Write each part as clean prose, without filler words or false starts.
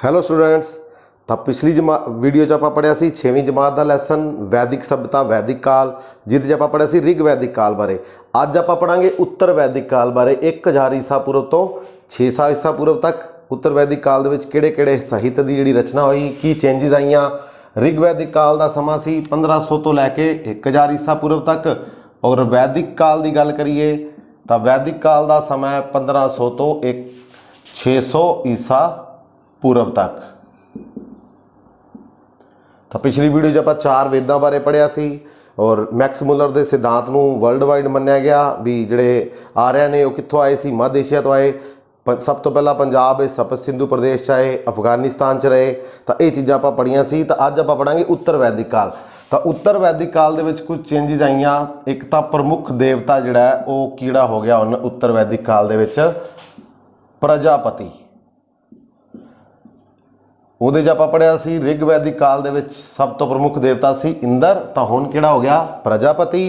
Hello students. ਤਾਂ ਪਿਛਲੀ video 'ਚ ਆਪਾਂ ਪੜ੍ਹਿਆ ਸੀ 6ਵੀਂ ਜਮਾਤ ਦਾ ਲੈਸਨ ਵੈਦਿਕ ਸਭਿਅਤਾ ਵੈਦਿਕ ਕਾਲ, ਜਿਹਦੇ 'ਚ ਆਪਾਂ ਪੜ੍ਹਿਆ ਸੀ ਰਿਗ ਵੈਦਿਕ ਕਾਲ ਬਾਰੇ। ਅੱਜ ਆਪਾਂ ਪੜ੍ਹਾਂਗੇ ਉੱਤਰ ਵੈਦਿਕ ਕਾਲ ਬਾਰੇ। 1000 ਈਸਾ ਪੂਰਵ ਤੋਂ 600 ਈਸਾ ਪੂਰਵ ਤੱਕ ਉੱਤਰ ਵੈਦਿਕ ਕਾਲ ਦੇ ਵਿੱਚ ਕਿਹੜੇ ਸਾਹਿਤ ਦੀ ਜਿਹੜੀ ਰਚਨਾ ਹੋਈ, ਕੀ ਚੇਂਜਿਸ ਆਈਆਂ। ਰਿਗ ਵੈਦਿਕ ਕਾਲ ਦਾ ਸਮਾਂ ਸੀ 1500 ਤੋਂ ਲੈ ਕੇ 1000 ਈਸਾ ਪੂਰਵ ਤੱਕ, ਔਰ ਵੈਦਿਕ ਕਾਲ ਦੀ ਗੱਲ ਕਰੀਏ ਤਾਂ ਵੈਦਿਕ ਕਾਲ ਦਾ ਸਮਾਂ 1500 ਤੋਂ 600 ਈਸਾ ਪੂਰਵ तक। तो पिछली वीडियो 'ਚ ਆਪਾਂ 4 वेदां बारे पढ़िया सी और मैक्स मुलर के सिद्धांत ਨੂੰ वर्ल्ड वाइड ਮੰਨਿਆ ਗਿਆ भी ਜਿਹੜੇ आर्या ने वो कित्थों आए सी, मध्य एशिया तो आए। सब तो पहला पंजाब सप्त सिंधु प्रदेश च आए, अफगानिस्तान च रहे। तो ये चीज़ां आपां पढ़ियां सी। तो अज आपां पढ़ांगे उत्तर वैदिक काल। तो उत्तर वैदिक काल दे विच कुछ चेंजिज आईयां। एक तो प्रमुख देवता जिहड़ा है वो कीड़ा हो गया हुण उत्तर वैदिक काल दे विच प्रजापति। ਉਹਦੇ 'ਚ ਆਪਾਂ पढ़िया सी ਰਿਗ वैदिक काल दे विच सब तो प्रमुख देवता सी इंद्र। तो हुण किहड़ा हो गया प्रजापति।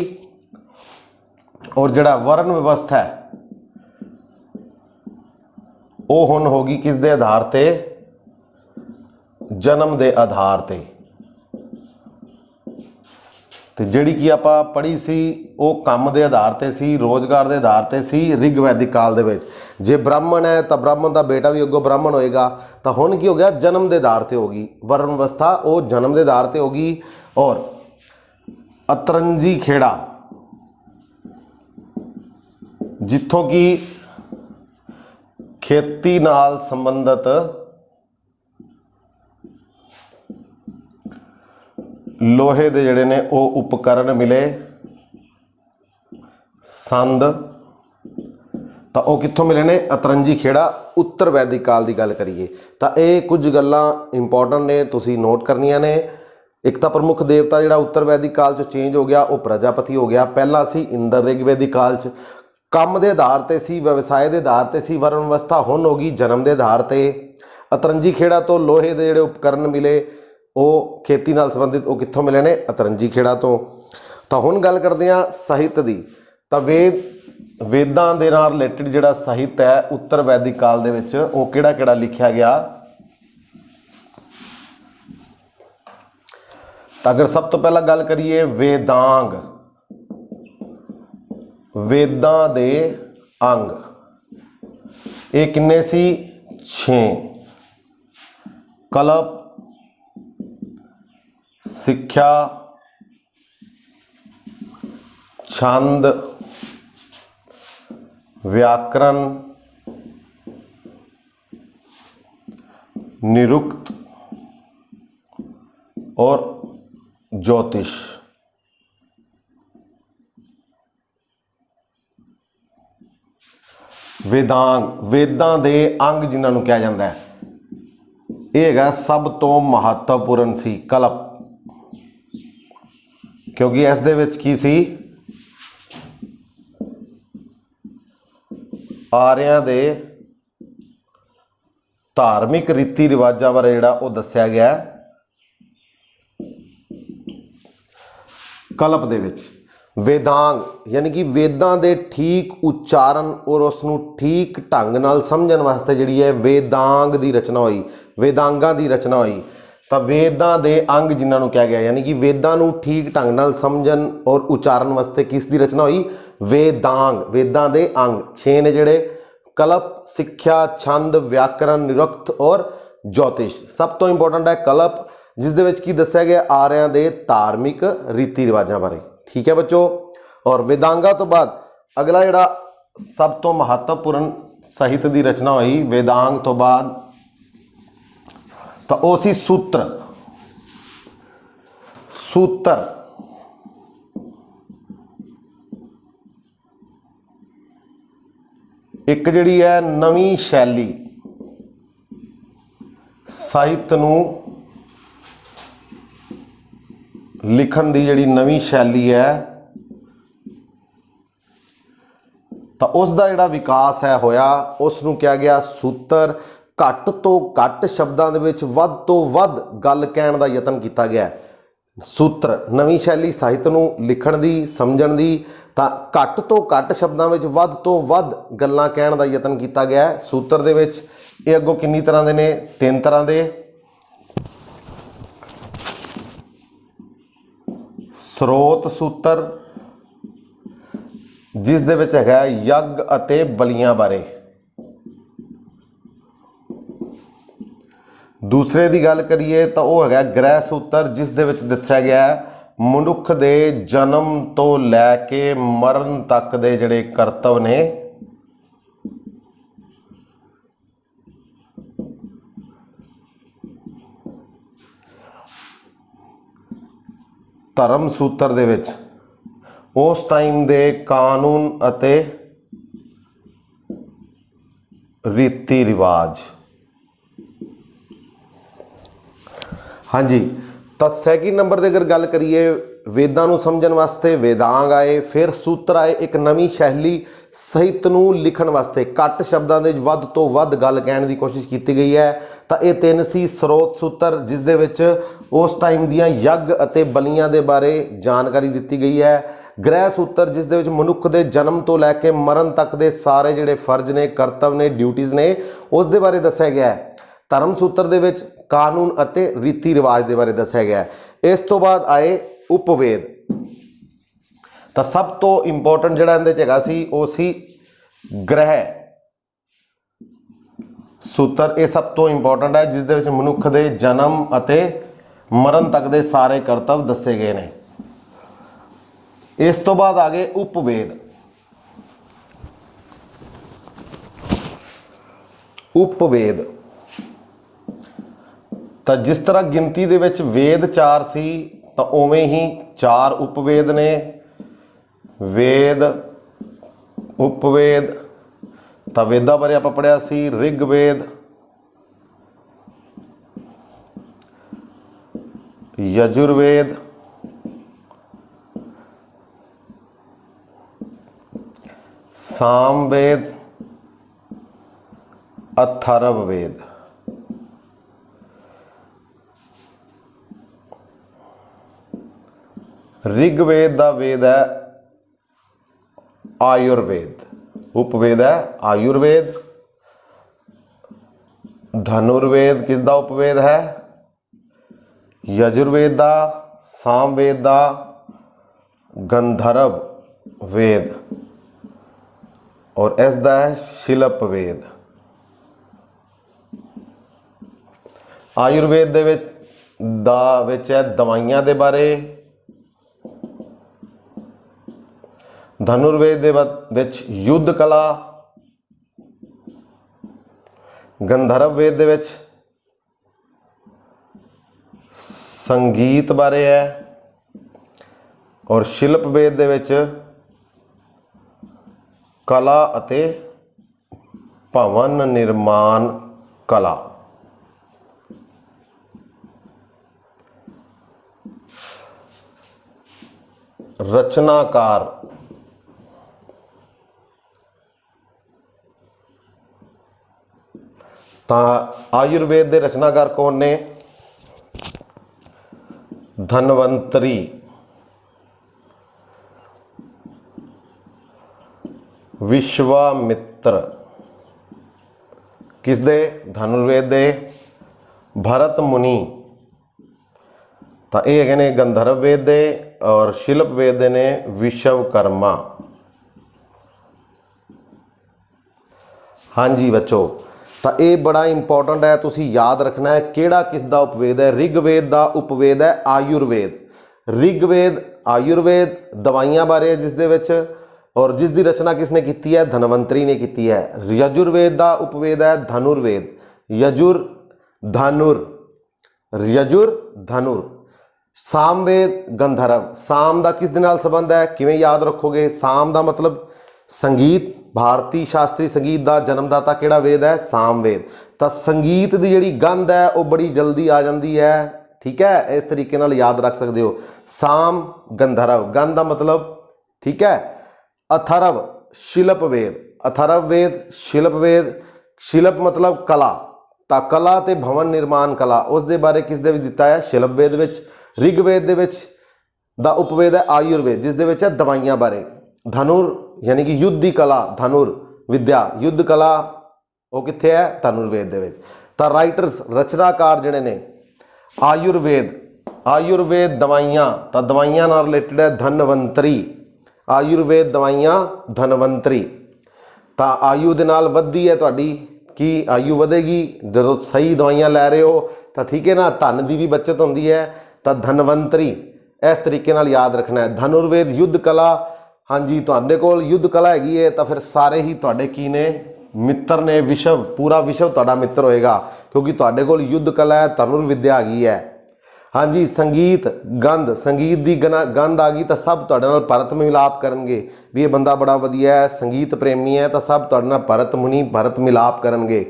और जिहड़ा वर्ण व्यवस्था है वो हुण हो गई किस दे आधार ते, जन्म दे आधार ते। तो जिहड़ी कि आपां पढ़ी सी वो काम के आधार ते सी, रोजगार के आधार ते सी रिग वैदिक काल दे विच। जे ब्राह्मण है तो ब्राह्मण का बेटा भी अगों ब्राह्मण होएगा। तो हुण की हो गया जन्म के आधार ते होगी वर्ण व्यवस्था, वो जन्म के आधार ते होगी। और अतरंजी खेड़ा जिथों की खेती नाल संबंधित लोहे दे जिहड़े ने वो उपकरण मिले, संद। तो वो कित्थों मिले ने अतरंजी खेड़ा। उत्तर वैदिक काल की गल करिए तो ये कुछ गल्लां इंपॉर्टेंट ने, तुसीं नोट करनियां ने। एक तो प्रमुख देवता जिहड़ा उत्तर वैदिक काल च चेंज हो गया वो प्रजापति हो गया। पहला सी इंद्र रिग वैदिक काल च, काम के आधार ते सी, व्यवसाय के आधार ते सी वर्ण व्यवस्था। हुण हो गई जन्म के आधार ते। अतरंजी खेड़ा तो लोहे के जिहड़े उपकरण मिले वो खेती नाल संबंधित वो कित्थों मिले ने अतरंजी खेड़ा तो। तो हुण गल करदे हां साहित्य दी। तो वेदां दे नाल रिलेटेड जिहड़ा साहित्य है उत्तर वैदिक काल दे विच वो किहड़ा लिखिया गया। तो अगर सब तो पहला गल करिए वेदांग, वेदां दे अंग ये किन्ने सी 6। कल्प, शिक्षा, छंद, व्याकरण, निरुक्त और ज्योतिष। वेदांग वेदां दे अंग जिन्हां नूं कहा जाता है, ये है सब तो महत्वपूर्ण सी कल्प। क्योंकि इस दे विच की सी आर्या दे धार्मिक रीति रिवाजां बारे जिहड़ा वो दस्सिया गया कल्प दे विच। वेदांग यानी कि वेदां दे ठीक उच्चारण और उसनूं ठीक ढंग नाल समझण वास्ते जिहड़ी है वेदांग दी रचना हुई, वेदांगां दी रचना हुई। तो वेदां दे अंग जिन्हां नूं कहा गया यानी कि वेदां नूं ठीक ढंग नाल समझण और उच्चारण वास्ते किस दी रचना हुई वेदांग। वेदां दे अंग 6 ने जिहड़े कल्प, शिक्षा, छंद, व्याकरण, निरुक्त और ज्योतिष। सब तो इंपॉर्टेंट है कल्प, जिस दे विच की दस्सिया गया आर्यां दे धार्मिक रीति रिवाजां बारे। ठीक है बच्चों। और वेदांगा तो बाद अगला जिहड़ा सब तो महत्वपूर्ण साहित्य की रचना हुई वेदांग तो बाद तो वो सी सूत्र। सूत्र एक जिहड़ी है नवीं शैली साहित्य नूं लिखण दी जिहड़ी नवीं शैली है तो उसका जिहड़ा विकास है होया उसनूं कहा गया सूत्र। घट तो घट शब्दों दे विच वध तो वध गल कहण दा यतन किया गया। सूत्र नवीं शैली साहित्य नूं लिखण दी, समझण दी, ਤਾਂ ਘੱਟ ਤੋਂ ਘੱਟ ਸ਼ਬਦਾਂ ਵਿੱਚ ਵੱਧ ਤੋਂ ਵੱਧ ਗੱਲਾਂ ਕਹਿਣ ਦਾ ਯਤਨ ਕੀਤਾ ਗਿਆ ਹੈ ਸੂਤਰ ਦੇ ਵਿੱਚ। ਇਹ ਅੱਗੋਂ ਕਿੰਨੀ ਤਰ੍ਹਾਂ ਦੇ ਨੇ? 3 ਤਰ੍ਹਾਂ ਦੇ। ਸਰੋਤ ਸੂਤਰ, ਜਿਸ ਦੇ ਵਿੱਚ ਹੈਗਾ ਯੱਗ ਅਤੇ ਬਲੀਆਂ ਬਾਰੇ। ਦੂਸਰੇ ਦੀ ਗੱਲ ਕਰੀਏ ਤਾਂ ਉਹ ਹੈਗਾ ਗ੍ਰਹਿ ਸੂਤਰ, ਜਿਸ ਦੇ ਵਿੱਚ ਦੱਸਿਆ ਗਿਆ ਹੈ ਮਨੁੱਖ ਦੇ ਜਨਮ ਤੋਂ ਲੈ ਕੇ ਮਰਨ ਤੱਕ ਦੇ ਜਿਹੜੇ ਕਰਤੱਵ ਨੇ ਧਰਮ ਸੂਤਰ ਦੇ ਵਿੱਚ ਉਸ ਟਾਈਮ ਦੇ ਕਾਨੂੰਨ ਅਤੇ ਰੀਤੀ ਰਿਵਾਜ। ਹਾਂਜੀ, ਤਾਂ ਸੈਕਿੰਡ ਨੰਬਰ 'ਤੇ ਅਗਰ ਗੱਲ ਕਰੀਏ ਵੇਦਾਂ ਨੂੰ ਸਮਝਣ ਵਾਸਤੇ ਵੇਦਾਂਗ ਆਏ, ਫਿਰ ਸੂਤਰ ਆਏ, ਇੱਕ ਨਵੀਂ ਸ਼ੈਲੀ ਸਾਹਿਤ ਨੂੰ ਲਿਖਣ ਵਾਸਤੇ ਘੱਟ ਸ਼ਬਦਾਂ ਦੇ ਵੱਧ ਤੋਂ ਵੱਧ ਗੱਲ ਕਹਿਣ ਦੀ ਕੋਸ਼ਿਸ਼ ਕੀਤੀ ਗਈ ਹੈ। ਤਾਂ ਇਹ 3 ਸੀ। ਸਰੋਤ ਸੂਤਰ, ਜਿਸ ਦੇ ਵਿੱਚ ਉਸ ਟਾਈਮ ਦੀਆਂ ਯੱਗ ਅਤੇ ਬਲੀਆਂ ਦੇ ਬਾਰੇ ਜਾਣਕਾਰੀ ਦਿੱਤੀ ਗਈ ਹੈ। ਗ੍ਰਹਿ ਸੂਤਰ, ਜਿਸ ਦੇ ਵਿੱਚ ਮਨੁੱਖ ਦੇ ਜਨਮ ਤੋਂ ਲੈ ਕੇ ਮਰਨ ਤੱਕ ਦੇ ਸਾਰੇ ਜਿਹੜੇ ਫਰਜ਼ ਨੇ, ਕਰਤੱਵ ਨੇ, ਡਿਊਟੀਜ਼ ਨੇ, ਉਸ ਦੇ ਬਾਰੇ ਦੱਸਿਆ ਗਿਆ ਹੈ। ਧਰਮ ਸੂਤਰ ਦੇ ਵਿੱਚ ਕਾਨੂੰਨ ਅਤੇ ਰੀਤੀ ਰਿਵਾਜ ਦੇ ਬਾਰੇ ਦੱਸਿਆ ਗਿਆ ਹੈ। ਇਸ ਤੋਂ ਬਾਅਦ ਆਏ ਉਪਵੇਦ। ਤਾਂ ਸਭ ਤੋਂ ਇੰਪੋਰਟੈਂਟ ਜਿਹੜਾ ਇਹਦੇ 'ਚ ਹੈਗਾ ਸੀ ਉਹ ਸੀ ਗ੍ਰਹਿ ਸੂਤਰ। ਇਹ ਸਭ ਤੋਂ ਇੰਪੋਰਟੈਂਟ ਹੈ, ਜਿਸ ਦੇ ਵਿੱਚ ਮਨੁੱਖ ਦੇ ਜਨਮ ਅਤੇ ਮਰਨ ਤੱਕ ਦੇ ਸਾਰੇ ਕਰਤੱਵ ਦੱਸੇ ਗਏ ਨੇ। ਇਸ ਤੋਂ ਬਾਅਦ ਆ ਗਏ ਉਪਵੇਦ। ਉਪਵੇਦ ਤਾਂ ਜਿਸ ਤਰ੍ਹਾਂ ਗਿਣਤੀ ਦੇ ਵਿੱਚ ਵੇਦ 4 ਸੀ ਤਾਂ ਉਵੇਂ ਹੀ 4 ਉਪਵੇਦ ਨੇ। ਵੇਦ, ਉਪਵੇਦ, ਤਾਂ ਵੇਦਾਂ ਬਾਰੇ ਆਪਾਂ ਪੜ੍ਹਿਆ ਸੀ ਰਿਗਵੇਦ, ਯਜੁਰਵੇਦ, ਸਾਮਵੇਦ, अथर्ववेद। ऋग्वेद का वेद है आयुर्वेद, उपवेद है आयुर्वेद। धनुर्वेद किसका उपवेद है? यजुर्वेद का। सामवेद का गंधर्व वेद और इसका है शिल्प वेद। आयुर्वेद दे विच है दवाइयां दे बारे। धनुर्वेद दे विच युद्ध कला। गंधर्व वेद दे विच संगीत बारे है और शिल्प वेद दे विच कला अते भवन निर्माण कला। रचनाकार आयुर्वेद के रचनाकार कौन ने? धनवंतरी, विश्वामित्र। किस दे? धनुर्वेद दे भरत मुनि। तो ये ने गंधर्व वेद दे और शिल्प वेद दे ने विश्वकर्मा। हाँ जी बच्चों, तो ये बड़ा इंपॉर्टेंट है, तुसी याद रखना है किहड़ा किसका उपवेद है। ऋग्वेद का उपवेद है आयुर्वेद। ऋग्वेद आयुर्वेद दवाइयां बारे है जिस दे विच, और जिस दी रचना किसने की है? धनवंतरी ने की है। यजुर्वेद का उपवेद है धनुर्वेद। यजुर धनुर। सामवेद गंधर्व। साम का किस दे नाल संबंध है? किवें याद रखोगे? साम का मतलब संगीत, भारतीय शास्त्रीय संगीत का जन्मदाता किहड़ा वेद है? सामवेद। तो संगीत की जिहड़ी गंध है वो बड़ी जल्दी आ जाती है, ठीक है, इस तरीके नाल याद रख सकते हो। साम गंधर्व, गंध का मतलब, ठीक है। अथर्व शिल्प वेद। अथर्व वेद शिल्प वेद। शिल्प मतलब कला, तो कला ते भवन निर्माण कला, उस दे बारे किस दे विच दिता है? शिल्प वेद विच। ऋग्वेद दे विच दा उपवेद है आयुर्वेद जिस दे विच है दवाइयां बारे। ਧਨੁਰ यानी कि युद्ध की कला, धनुर विद्या युद्ध कला वो कित्थे है? धनुर्वेद दे विच। तां राइटर्स रचनाकार जिहड़े ने आयुर्वेद, आयुर्वेद दवाइयां, तां दवाइयां नाल रिलेटेड है धनवंतरी, आयुर्वेद दवाइयां धनवंतरी। तां आयु दे नाल वधदी है तुहाडी की आयु वधेगी जदों सही दवाइयां लै रहे हो, तां ठीक है ना, धन की भी बचत होंदी है। तां धनवंतरी इस तरीके नाल याद रखना है। धनुर्वेद युद्ध कला, हाँ जी तुहाडे कोल युद्ध कला हैगी है तो फिर सारे ही तुहाडे की ने मित्र ने, विश्व पूरा विश्व तुहाडा मित्र होएगा क्योंकि तुहाडे कोल युद्ध कला है, धनुर्विद्या हैगी है। हाँ जी संगीत गंध, संगीत की गंध आ गई तो सब तुहाडे नाल भरत मिलाप करनगे भी ये बंदा बड़ा वधिया है, संगीत प्रेमी है, तो सब तुहाडे नाल भरत मुनि भरत मिलाप करनगे।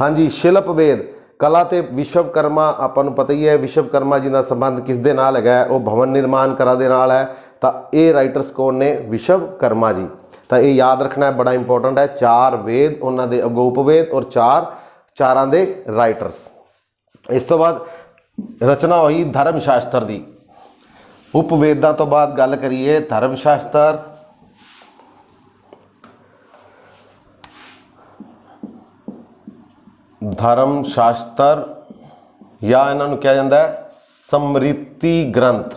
हाँ जी शिल्प वेद कला तो विश्वकर्मा आपां नूं पता ही है, विश्वकर्मा जी का संबंध किस दे नाल है? वो भवन निर्माण कला दे नाल है। तो ये राइटर्स कौन ने? विश्वकर्मा जी। तो ये याद रखना है, बड़ा इंपॉर्टेंट है। 4 वेद उन्हां दे अगो उपवेद और चारां दे राइटर्स। इस तो बाद रचना हुई धर्म शास्त्र की। उपवेदां तो बाद गल करिए धर्म शास्त्र। धर्म शास्त्र या इन्हां नूं कहा जाता है समृति ग्रंथ।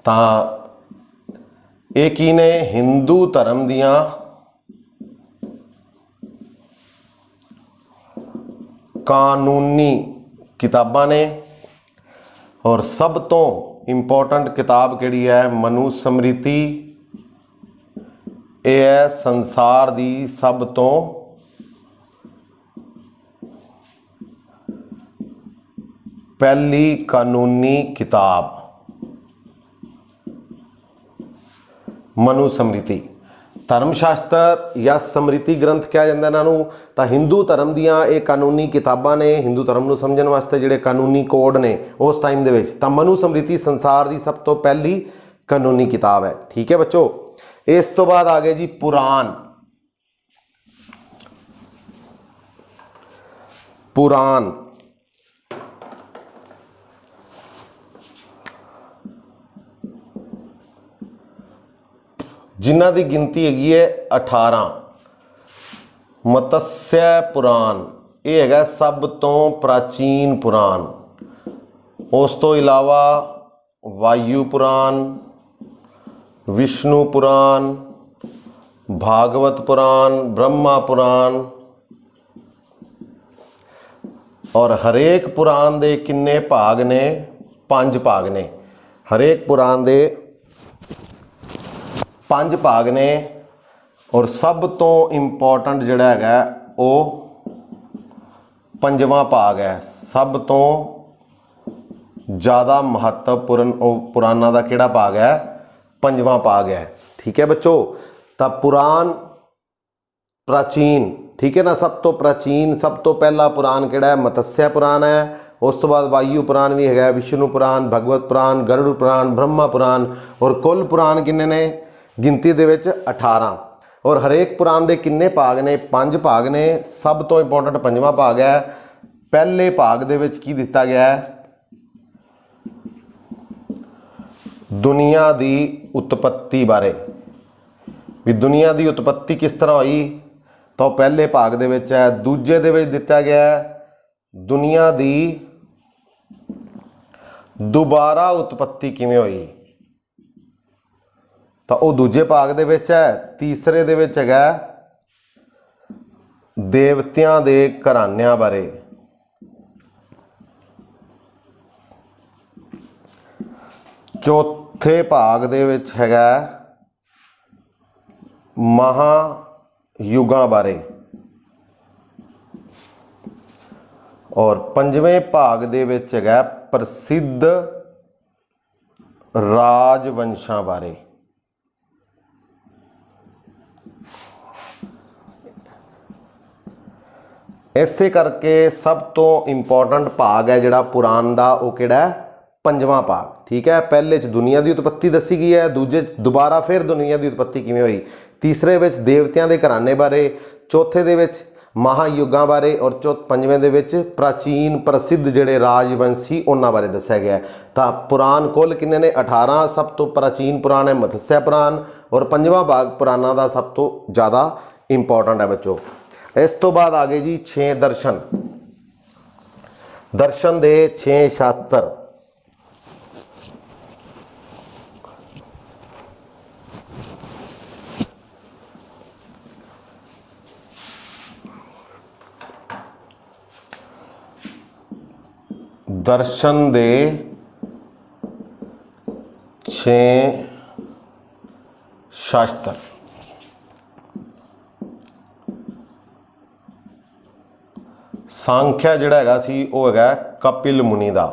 तां ये की ने? हिंदू धर्म दियां कानूनी किताबां ने और सब तो इंपॉर्टेंट किताब किहड़ी है? मनुस्मृति। यह है संसार की सब तो पहली कानूनी किताब मनुस्मृति। धर्मशास्त्र या समृति ग्रंथ कहा जाता इन्हों। तो हिंदू धर्म दियां ये कानूनी किताबां ने, हिंदू धर्म नूं समझण वास्ते जिहड़े कानूनी कोड ने उस टाइम दे विच। तां मनुस्मृति संसार की सब तो पहली कानूनी किताब है। ठीक है बच्चों। इस तो बाद आ गए जी पुराण। पुराण जिन्हां दी गिनती हैगी है 18। मत्स्य पुराण ये हैगा सब तो प्राचीन पुराण। उस तो इलावा वायु पुराण, विष्णु पुराण, भागवत पुराण, ब्रह्मा पुराण और हरेक पुराण दे किन्ने भाग ने? 5 भाग ने। हरेक पुराण दे 5 भाग ने और सब तो इंपॉर्टेंट जिहड़ा हैगा वो 5वां भाग है। सब तो ज़्यादा महत्वपूर्ण पुराणों का किहड़ा भाग है? 5वां भाग है। ठीक है बच्चों। तब पुराण प्राचीन, ठीक है ना, सब तो प्राचीन सब तो पहला पुराण किहड़ा है? मत्स्य पुराण है। उस तो बाद वायु पुराण भी है, विष्णु पुराण, भगवत पुराण, गरुड़ पुराण, ब्रह्मा पुराण और कुल पुराण किन्ने ने? गिनती दे विच 18। और हरेक पुराण दे किन्ने भाग ने? 5 भाग ने। सब तो इंपॉर्टेंट 5वां भाग है। पहले भाग दे विच की दिता गया है? दुनिया की उत्पत्ति बारे भी दुनिया की उत्पत्ति किस तरह हुई तो पहले भाग दे विच है। दूजे दे विच दिता गया है दुनिया की दोबारा उत्पत्ति किवें हुई तो वह दूजे भाग दे विच है। तीसरे दे विच हैगा देवतियां दे घरानिਆਂ बारे। चौथे भाग दे विच हैगा महायुगां बारे और 5वें भाग दे विच हैगा प्रसिद्ध राजवंशां बारे। इसे करके सब तो इंपॉर्टेंट भाग है जिहड़ा पुराण दा वो किहड़ा है? 5वां भाग। ठीक है। पहले च दुनिया की उत्पत्ति दसी गई है, दूजे दोबारा फिर दुनिया की उत्पत्ति किवें हुई, तीसरे विच देवतियां दे घराने बारे, चौथे दे विच महायुगां बारे और पंजवें दे विच प्राचीन प्रसिद्ध जिहड़े राजवंश सी उन्हां बारे दस्सिया गया है। तां पुराण कुल किन्ने ने 18, सब तो प्राचीन पुराण है मत्स्य पुराण और पंजवां भाग पुराणां दा सब तो ज़्यादा इंपॉर्टेंट है बच्चों। इस तो बाद आ गए जी 6 दर्शन। दर्शन दे 6 शास्त्र। दर्शन दे 6 शास्त्र। सांख्या जिहड़ा हैगा सी वो हैगा कपिल मुनि दा।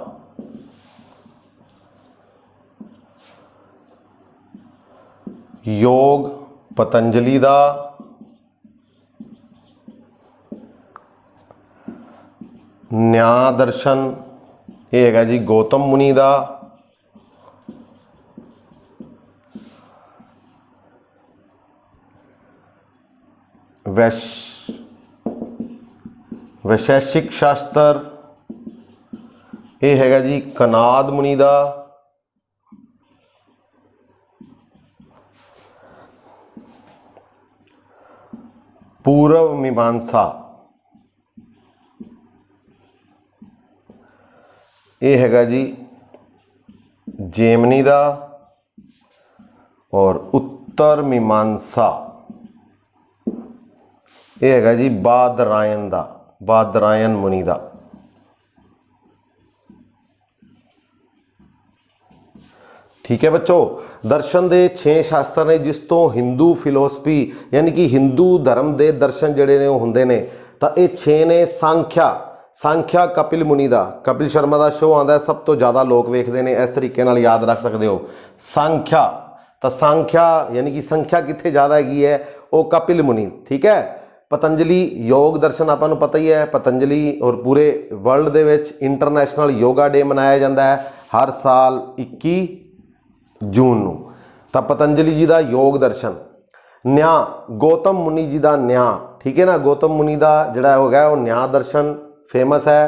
योग पतंजलि दा। न्याय दर्शन ये हैगा जी गौतम मुनि दा। वैशेषिक शास्त्र ये हैगा जी कनाद मुनि दा। पूर्व मीमांसा ये हैगा जी जेमनी दा। और उत्तर मीमांसा ये हैगा जी बादरायन दा, बादरायन मुनि दा। ठीक है बच्चों, दर्शन दे 6 शास्त्र ने जिस तो हिंदू फिलोसफी यानी कि हिंदू धर्म के दर्शन जिहड़े ने होंदे ने। तो ये 6 ने सांख्या कपिल मुनि दा। कपिल शर्मा का शो आता है, सब तो ज़्यादा लोग वेखते हैं, इस तरीके नाल याद रख सकते हो। सांख्या तो सांख्या यानी कि संख्या कितने ज़्यादा हैगी है वो कपिल मुनि। ठीक है। पतंजलि योग दर्शन आपां पता ही है। पतंजलि और पूरे वर्ल्ड दे विच इंटरनेशनल योगा डे मनाया जाता है हर साल 21 जून नूं। तो पतंजलि जी का योग दर्शन। न्याय गौतम मुनि जी का न्याय। ठीक है ना, गौतम मुनि का जिहड़ा हो गया वो न्याय दर्शन फेमस है।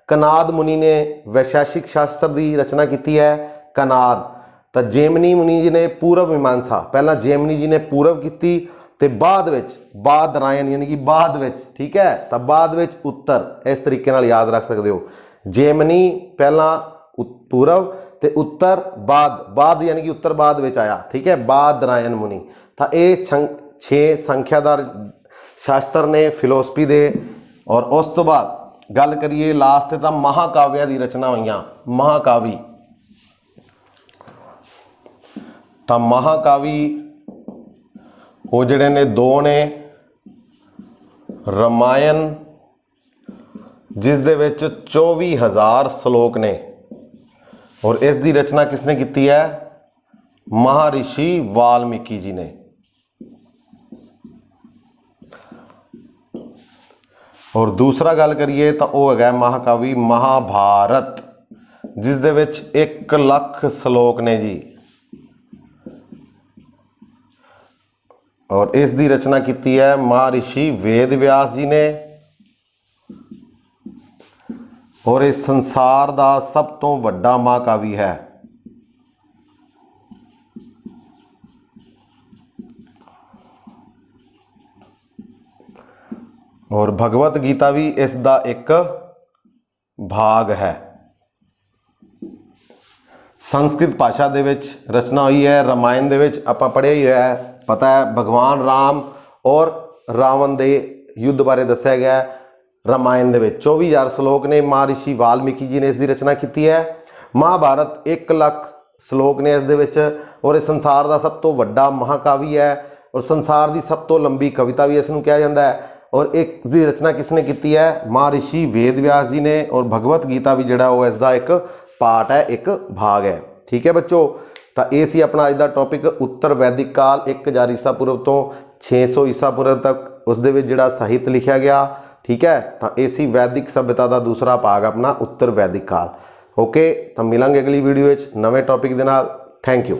कनाद मुनि ने वैशेषिक शास्त्र की रचना की है। कनाद तो जेमनी मुनि जी ने पूर्व मीमांसा, पहला जेमनी जी ने पूर्व की तो बाद विच बादरायन यानी कि बाद विच। ठीक है, तो बाद विच उत्तर। इस तरीके नाल याद रख सकते हो। जेमनी पहला पूर्व ते उत्तर बाद यानी कि उत्तर बाद विच आया। ठीक है, बादरायन मुनि। तो ये 6 संख्यादार शास्त्र ने फिलोसफी दे। और उस तो बाद गल करिए लास्ट तो महाकाव्या की रचना हुई। महाकाव्य तो महाकाव्य वो जिहड़े ने 2 ने। रामायण जिस दे विच 24,000 श्लोक ने और इस दी रचना किसने की है? महर्षि वाल्मीकि जी ने। और दूसरा गल करिए तो वह है महाकाव्य महाभारत जिस दे विच 1 लाख श्लोक ने जी। और इस दी रचना की है महर्षि वेद व्यास जी ने। और इस संसार का सब तो वड्डा महाकाव्य है। और भगवत गीता भी इसका एक भाग है। संस्कृत भाषा दे विच रचना हुई है। रामायण दे विच आपां पढ़िया ही है, पता है भगवान राम और रावण दे युद्ध बारे दस्सिया गया है। रामायण दे विच 24,000 श्लोक ने। महर्षि वाल्मीकि जी ने इसकी रचना की है। महाभारत 1 लाख श्लोक ने इस दे विच। और इस संसार का सब तो वड्डा महाकाव्य है और संसार की सब तो लंबी कविता भी इसनूं कहा जाता है। और एक की रचना किसने की है? महर्षि वेद व्यास जी ने। और भगवत गीता भी जिहड़ा वो इसका एक पार्ट है, एक भाग है। ठीक है बच्चों, तो ये सी अपना अज का टॉपिक उत्तर वैदिक काल 1000 ईसा पूर्व तो 600 ईसा पूर्व तक उस दे विच जिहड़ा साहित्य लिखा गया। ठीक है, तो ये सी वैदिक सभ्यता का दूसरा भाग अपना उत्तर वैदिक काल। ओके, तो मिलांगे अगली वीडियो नवे टॉपिक दे नाल। Thank you.